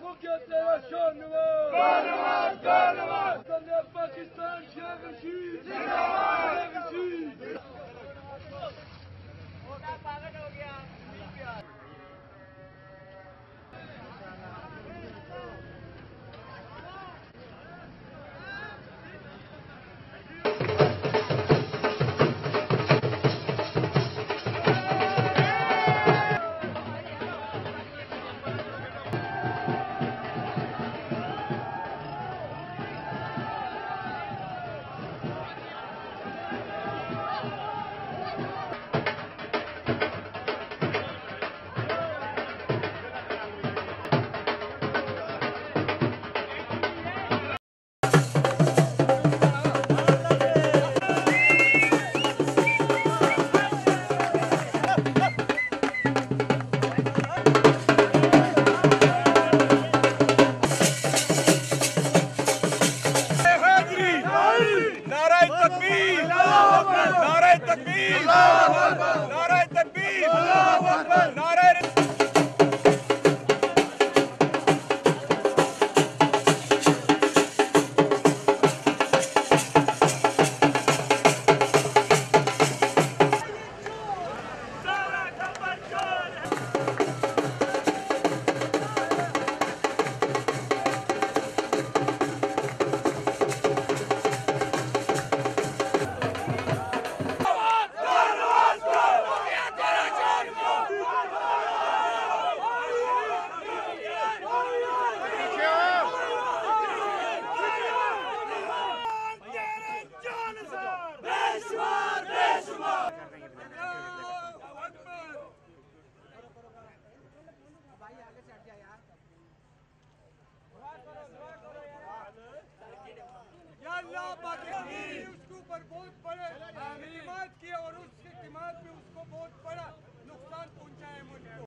मुख्य तेरा पाकिस्तान पागल हो गया। नारे तकबीर, नारे तकबीर, नारे उसके ऊपर बहुत बड़े हिमायत किया और उसके दिमाग में उसको बहुत बड़ा नुकसान पहुंचाया मुझको।